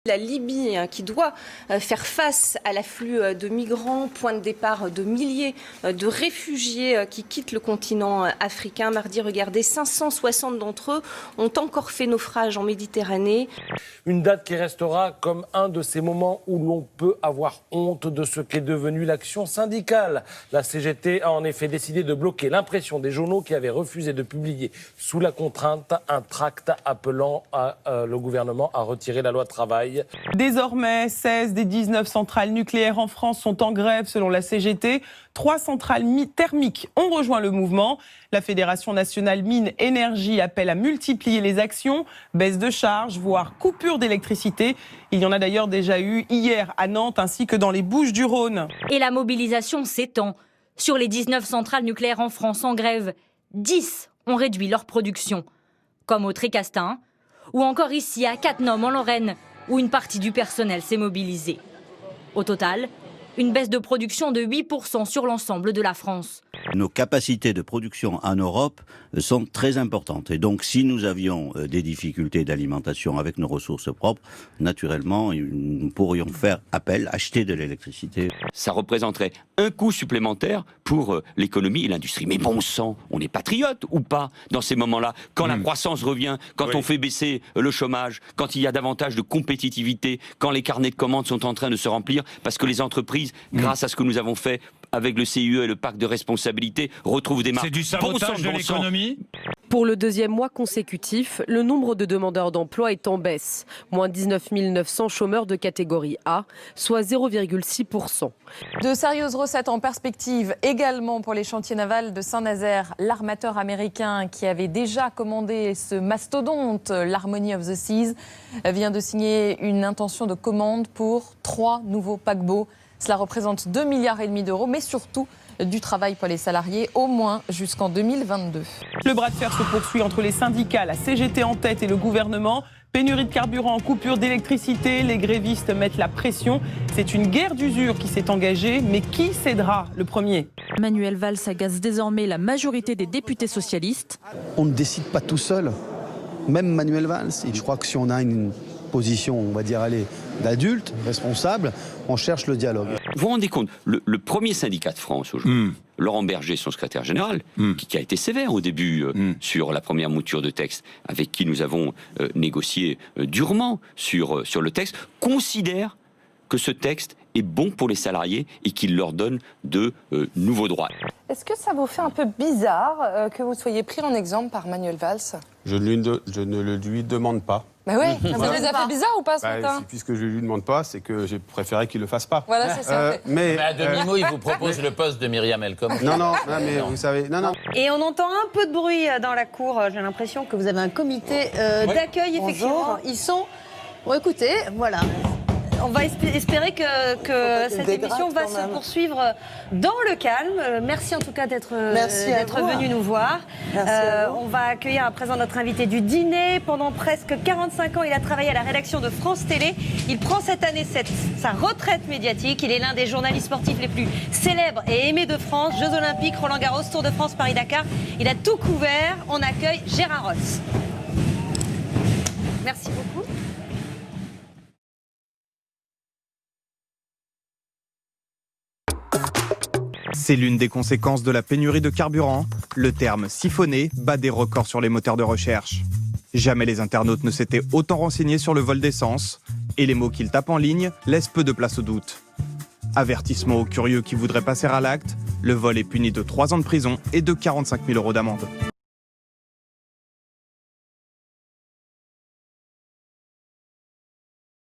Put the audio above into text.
La Libye qui doit faire face à l'afflux de migrants, point de départ de milliers de réfugiés qui quittent le continent africain. Mardi, regardez, 560 d'entre eux ont encore fait naufrage en Méditerranée. Une date qui restera comme un de ces moments où l'on peut avoir honte de ce qu'est devenue l'action syndicale. La CGT a en effet décidé de bloquer l'impression des journaux qui avaient refusé de publier sous la contrainte un tract appelant le gouvernement à retirer la loi travail. Désormais, 16 des 19 centrales nucléaires en France sont en grève selon la CGT. 3 centrales thermiques ont rejoint le mouvement. La Fédération nationale mine énergie appelle à multiplier les actions, baisse de charges, voire coupure d'électricité. Il y en a d'ailleurs déjà eu hier à Nantes ainsi que dans les Bouches-du-Rhône. Et la mobilisation s'étend. Sur les 19 centrales nucléaires en France en grève, 10 ont réduit leur production, comme au Tricastin, ou encore ici à Cattenom en Lorraine, où une partie du personnel s'est mobilisée. Au total, une baisse de production de 8% sur l'ensemble de la France. Nos capacités de production en Europe sont très importantes. Et donc, si nous avions des difficultés d'alimentation avec nos ressources propres, naturellement, nous pourrions faire appel, acheter de l'électricité. Ça représenterait un coût supplémentaire pour l'économie et l'industrie. Mais bon sang, on est patriote ou pas dans ces moments-là? Quand la croissance revient, quand on fait baisser le chômage, quand il y a davantage de compétitivité, quand les carnets de commandes sont en train de se remplir, parce que les entreprises, grâce à ce que nous avons fait avec le CIE et le pacte de responsabilité, retrouvent des marges. C'est du sabotage de l'économie. Pour le deuxième mois consécutif, le nombre de demandeurs d'emploi est en baisse. Moins 19 900 chômeurs de catégorie A, soit 0,6%. De sérieuses recettes en perspective également pour les chantiers navals de Saint-Nazaire. L'armateur américain qui avait déjà commandé ce mastodonte, l'Harmony of the Seas, vient de signer une intention de commande pour 3 nouveaux paquebots. Cela représente 2,5 milliards d'euros, mais surtout du travail pour les salariés, au moins jusqu'en 2022. Le bras de fer se poursuit entre les syndicats, la CGT en tête et le gouvernement. Pénurie de carburant, coupure d'électricité, les grévistes mettent la pression. C'est une guerre d'usure qui s'est engagée, mais qui cédera le premier? Manuel Valls agace désormais la majorité des députés socialistes. On ne décide pas tout seul, même Manuel Valls. Et je crois que si on a une position, on va dire, d'adulte, responsable, on cherche le dialogue. Vous vous rendez compte, le premier syndicat de France aujourd'hui, Laurent Berger, son secrétaire général, qui a été sévère au début sur la première mouture de texte, avec qui nous avons négocié durement sur le texte, considère que ce texte est bon pour les salariés et qu'il leur donne de nouveaux droits. Est-ce que ça vous fait un peu bizarre que vous soyez pris en exemple par Manuel Valls? Je ne le lui demande pas. Bah oui, ça vous les a fait bizarre ou pas ce matin? Puisque je ne lui demande pas, c'est que j'ai préféré qu'il ne le fasse pas. Voilà, c'est ça. Mais à demi-mot, il vous propose le poste de Myriam El Khomri. Non, mais vous savez, non. Et on entend un peu de bruit dans la cour. J'ai l'impression que vous avez un comité d'accueil, effectivement. Ils sont... Bon, écoutez, voilà. On va espérer que cette émission va se poursuivre dans le calme. Merci en tout cas d'être venu nous voir. On va accueillir à présent notre invité du dîner. Pendant presque 45 ans, il a travaillé à la rédaction de France Télé. Il prend cette année sa retraite médiatique. Il est l'un des journalistes sportifs les plus célèbres et aimés de France. Jeux Olympiques, Roland-Garros, Tour de France, Paris-Dakar. Il a tout couvert. On accueille Gérard Ross. Merci beaucoup. C'est l'une des conséquences de la pénurie de carburant. Le terme siphonné bat des records sur les moteurs de recherche. Jamais les internautes ne s'étaient autant renseignés sur le vol d'essence. Et les mots qu'ils tapent en ligne laissent peu de place au doute. Avertissement aux curieux qui voudraient passer à l'acte, le vol est puni de 3 ans de prison et de 45 000 € d'amende.